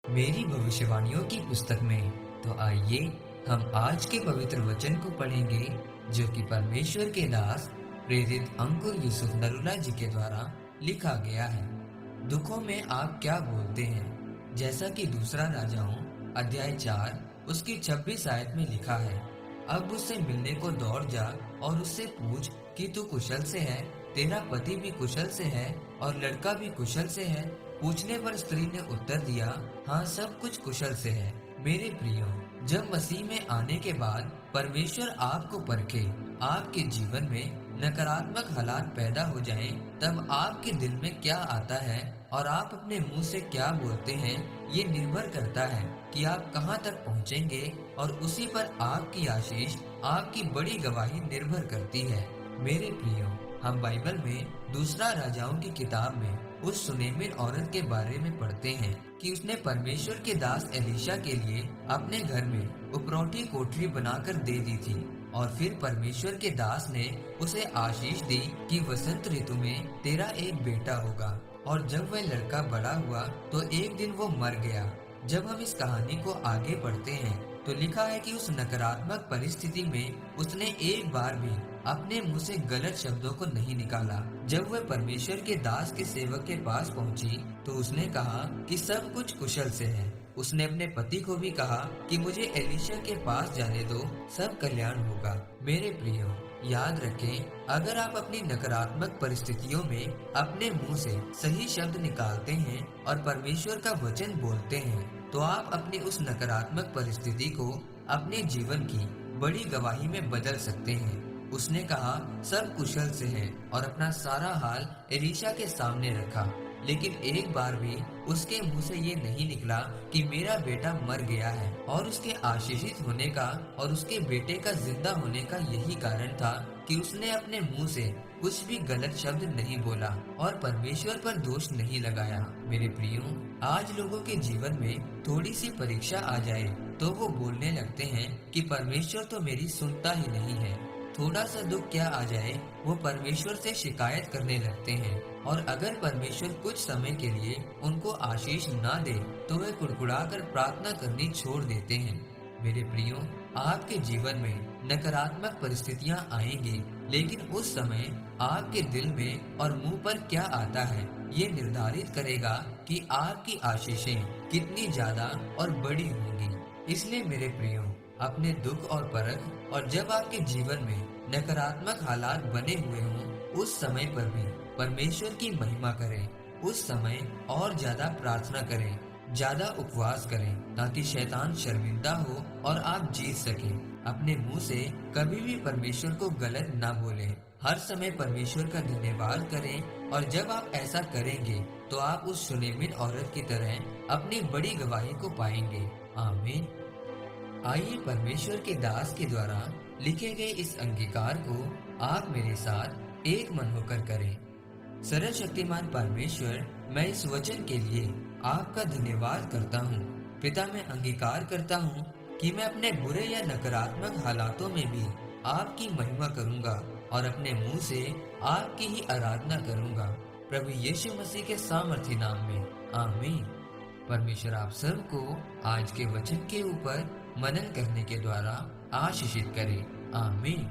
मेरी भविष्यवाणियों की पुस्तक में। तो आइए हम आज के पवित्र वचन को पढ़ेंगे जो कि परमेश्वर के दास प्रेरित अंकुर यूसुफ नरूला जी के द्वारा लिखा गया है। दुखों में आप क्या बोलते हैं, जैसा कि दूसरा राजाओं अध्याय 4 उसकी 26 आयत में लिखा है। अब उससे मिलने को दौड़ जा और उससे पूछ कि तू कुशल से है, तेरा पति भी कुशल से है और लड़का भी कुशल से है। पूछने पर स्त्री ने उत्तर दिया, हाँ, सब कुछ कुशल से है। मेरे प्रियो, जब मसीह में आने के बाद परमेश्वर आपको परखे, आपके जीवन में नकारात्मक हालात पैदा हो जाएं, तब आपके दिल में क्या आता है और आप अपने मुंह से क्या बोलते हैं, ये निर्भर करता है कि आप कहां तक पहुंचेंगे और उसी पर आपकी आशीष, आपकी बड़ी गवाही निर्भर करती है। मेरे प्रियो, हम बाइबल में दूसरा राजाओं की किताब में उस सुनेमिन औरत के बारे में पढ़ते हैं कि उसने परमेश्वर के दास एलीशा के लिए अपने घर में उपरौठी कोठरी बनाकर दे दी थी और फिर परमेश्वर के दास ने उसे आशीष दी कि वसंत ऋतु में तेरा एक बेटा होगा। और जब वह लड़का बड़ा हुआ तो एक दिन वो मर गया। जब हम इस कहानी को आगे पढ़ते हैं तो लिखा है कि उस नकारात्मक परिस्थिति में उसने एक बार भी अपने मुंह से गलत शब्दों को नहीं निकाला। जब वह परमेश्वर के दास के सेवक के पास पहुंची तो उसने कहा कि सब कुछ कुशल से है। उसने अपने पति को भी कहा कि मुझे एलीशा के पास जाने दो, सब कल्याण होगा। मेरे प्रियो, याद रखें, अगर आप अपनी नकारात्मक परिस्थितियों में अपने मुंह से सही शब्द निकालते हैं और परमेश्वर का वचन बोलते हैं तो आप अपनी उस नकारात्मक परिस्थिति को अपने जीवन की बड़ी गवाही में बदल सकते हैं। उसने कहा सब कुशल से है और अपना सारा हाल एलीशा के सामने रखा, लेकिन एक बार भी उसके मुंह से ये नहीं निकला कि मेरा बेटा मर गया है। और उसके आशीषित होने का और उसके बेटे का जिंदा होने का यही कारण था कि उसने अपने मुंह से कुछ भी गलत शब्द नहीं बोला और परमेश्वर पर दोष नहीं लगाया। मेरे प्रियो, आज लोगों के जीवन में थोड़ी सी परीक्षा आ जाए तो वो बोलने लगते हैं कि परमेश्वर तो मेरी सुनता ही नहीं है। थोड़ा सा दुख क्या आ जाए वो परमेश्वर से शिकायत करने लगते हैं और अगर परमेश्वर कुछ समय के लिए उनको आशीष ना दे तो वे कुड़कुड़ाकर प्रार्थना करनी छोड़ देते हैं। मेरे प्रियो, आपके जीवन में नकारात्मक परिस्थितियां आएंगी, लेकिन उस समय आपके दिल में और मुंह पर क्या आता है ये निर्धारित करेगा कि आपकी आशीषें कितनी ज्यादा और बड़ी होंगी। इसलिए मेरे प्रियो, अपने दुख और परख और जब आपके जीवन में नकारात्मक हालात बने हुए हों उस समय पर भी परमेश्वर की महिमा करें। उस समय और ज्यादा प्रार्थना करें, ज्यादा उपवास करें ताकि शैतान शर्मिंदा हो और आप जीत सकें। अपने मुंह से कभी भी परमेश्वर को गलत ना बोलें। हर समय परमेश्वर का धन्यवाद करें और जब आप ऐसा करेंगे तो आप उस सुनेमिन औरत की तरह अपनी बड़ी गवाही को पाएंगे। आमीन। आइए परमेश्वर के दास के द्वारा लिखे गए इस अंगीकार को आप मेरे साथ एक मन होकर करें। सर्वशक्तिमान परमेश्वर, मैं इस वचन के लिए आपका धन्यवाद करता हूँ। पिता, मैं अंगीकार करता हूँ कि मैं अपने बुरे या नकारात्मक हालातों में भी आपकी महिमा करूँगा और अपने मुंह से आपकी ही आराधना करूँगा। प्रभु यीशु मसीह के सामर्थी नाम में, आमीन। परमेश्वर आप सबको आज के वचन के ऊपर मनन करने के द्वारा आशीषित करे। आमीन।